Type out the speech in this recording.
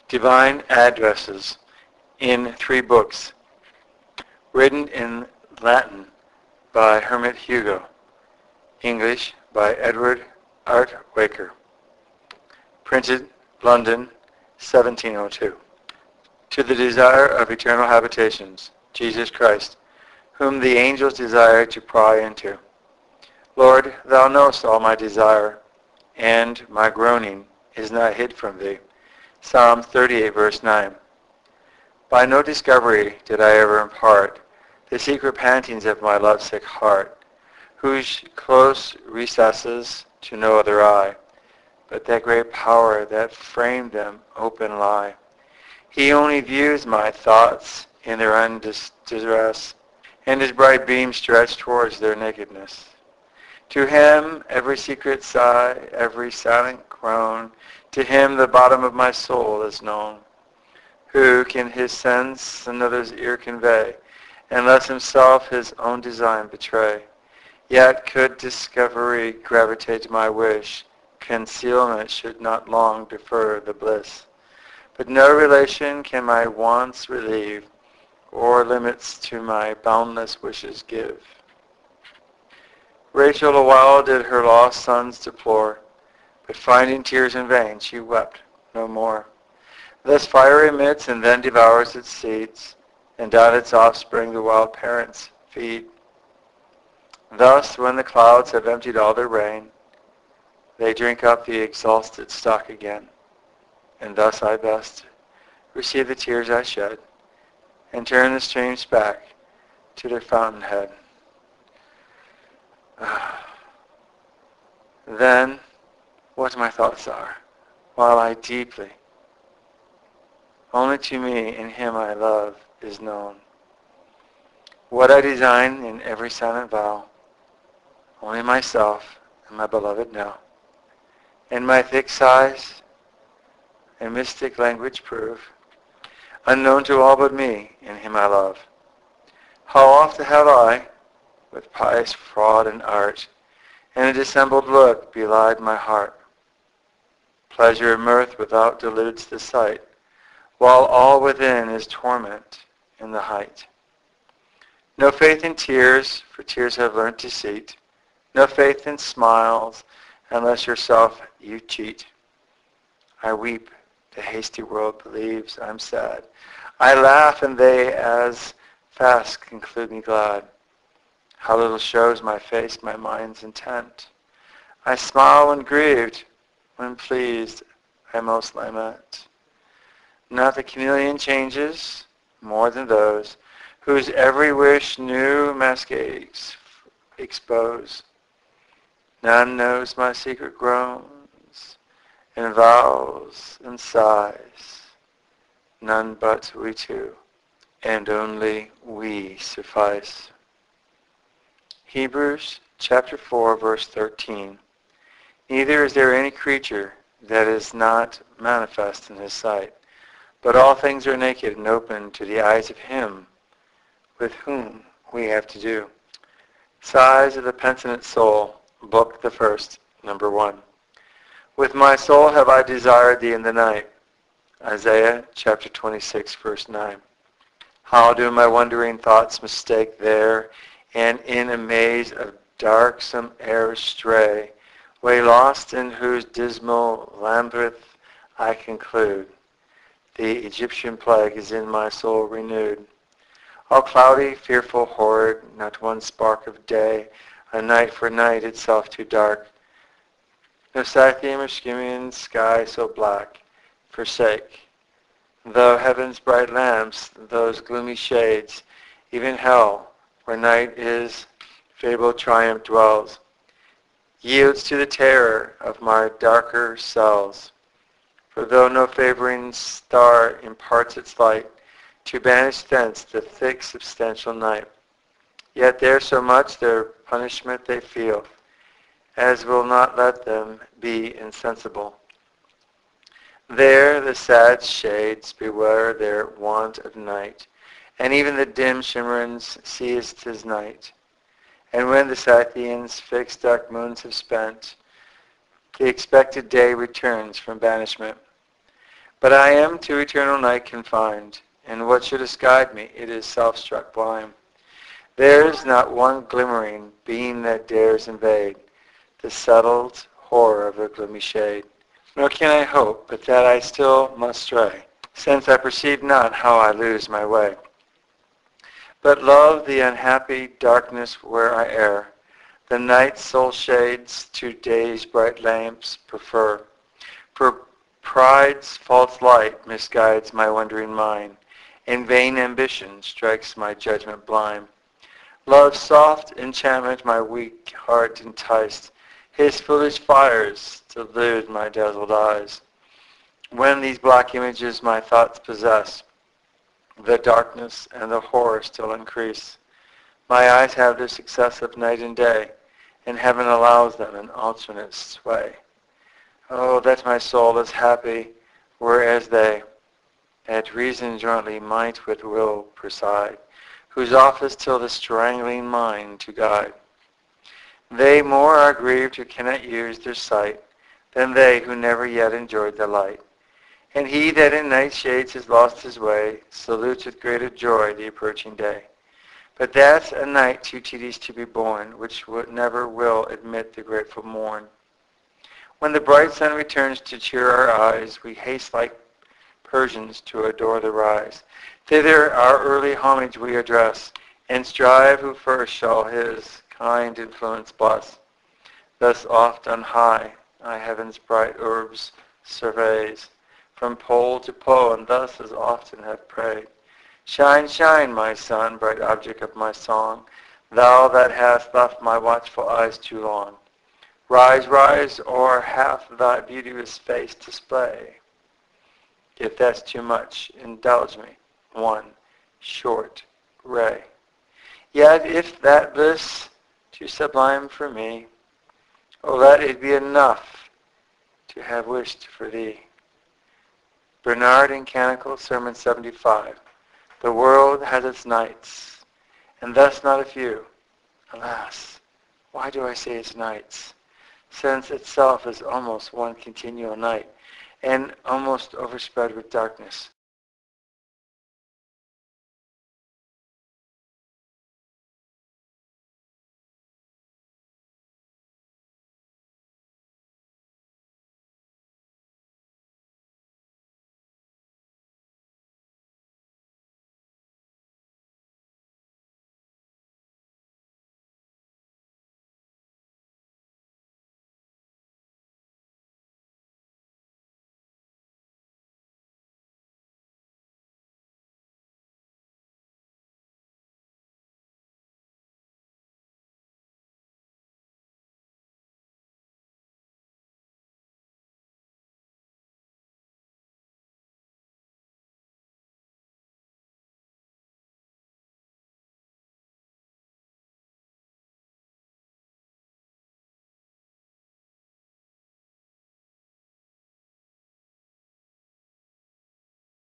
Divine Addresses in 3 books, written in Latin by Hermon Hugo, English by Edward Artwaker, printed London, 1702. To the desire of eternal habitations, Jesus Christ, whom the angels desire to pry into. Lord, thou knowest all my desire, and my groaning is not hid from thee. Psalm 38, verse 9. By no discovery did I ever impart the secret pantings of my lovesick heart, whose close recesses to no other eye, but that great power that framed them open lie. He only views my thoughts in their undistress, and his bright beams stretch towards their nakedness. To him every secret sigh, every silent groan, to him the bottom of my soul is known. Who can his sense another's ear convey, unless himself his own design betray? Yet could discovery gravitate to my wish, concealment should not long defer the bliss. But no relation can my wants relieve, or limits to my boundless wishes give. Rachel awhile did her lost sons deplore, but finding tears in vain, she wept no more. Thus fire emits and then devours its seeds, and on its offspring the wild parents feed. Thus, when the clouds have emptied all their rain, they drink up the exhausted stock again. And thus I best receive the tears I shed, and turn the streams back to their fountainhead. Then, what my thoughts are, while I deeply, only to me in him I love is known. What I design in every silent vow, only myself and my beloved know. And my thick sighs and mystic language prove, unknown to all but me in him I love. How oft have I, with pious fraud and art, and a dissembled look belied my heart. Pleasure and mirth without deludes the sight, while all within is torment in the height. No faith in tears, for tears have learnt deceit. No faith in smiles, unless yourself you cheat. I weep, the hasty world believes I'm sad. I laugh, and they as fast conclude me glad. How little shows my face my mind's intent. I smile when grieved, when pleased I most lament. Not the chameleon changes more than those whose every wish new masquerades expose. None knows my secret groans and vows and sighs, none but we two, and only we suffice. Hebrews chapter 4, verse 13. Neither is there any creature that is not manifest in his sight, but all things are naked and open to the eyes of him with whom we have to do. Sighs of the Penitent Soul, Book the First, number 1. With my soul have I desired thee in the night. Isaiah chapter 26, verse 9. How do my wandering thoughts mistake there, and in a maze of darksome errors stray, way lost in whose dismal labyrinth I conclude. The Egyptian plague is in my soul renewed. All cloudy, fearful, horrid, not one spark of day, a night for night itself too dark. No Scythian or Scythian sky so black, forsake. Though heaven's bright lamps, those gloomy shades, even hell, where night is, fabled triumph dwells, yields to the terror of my darker cells. For though no favoring star imparts its light, to banish thence the thick substantial night, yet there so much their punishment they feel, as will not let them be insensible. There the sad shades beware their want of night, and even the dim shimmerings sees 'tis night. And when the Scythians fixed dark moons have spent, the expected day returns from banishment. But I am to eternal night confined, and what should have guide me? It is self-struck blind. There's not one glimmering beam that dares invade the settled horror of the gloomy shade. Nor can I hope but that I still must stray, since I perceive not how I lose my way. But love the unhappy darkness where I err, the night's sole shades to day's bright lamps prefer. For pride's false light misguides my wandering mind, and vain ambition strikes my judgment blind. Love's soft enchantment my weak heart enticed, his foolish fires delude my dazzled eyes. When these black images my thoughts possess, the darkness and the horror still increase. My eyes have their success of night and day, and heaven allows them an alternate sway. Oh, that my soul is happy, whereas they at reason jointly might with will preside, whose office till the strangling mind to guide. They more are grieved who cannot use their sight than they who never yet enjoyed the light. And he that in night shades has lost his way salutes with greater joy the approaching day. But that's a night too tedious to be borne, which never will admit the grateful morn. When the bright sun returns to cheer our eyes, we haste like Persians to adore the rise. Thither our early homage we address, and strive who first shall his kind influence bless. Thus oft on high I heaven's bright orbs surveys, from pole to pole, and thus as often have prayed. Shine, shine, my sun, bright object of my song, thou that hast left my watchful eyes too long. Rise, rise, o'er half thy beauteous face display. If that's too much, indulge me one short ray. Yet if that bliss too sublime for me, oh, let it be enough to have wished for thee. Bernard in Canticle, Sermon 75. The world has its nights, and thus not a few. Alas, why do I say its nights? Since itself is almost one continual night, and almost overspread with darkness.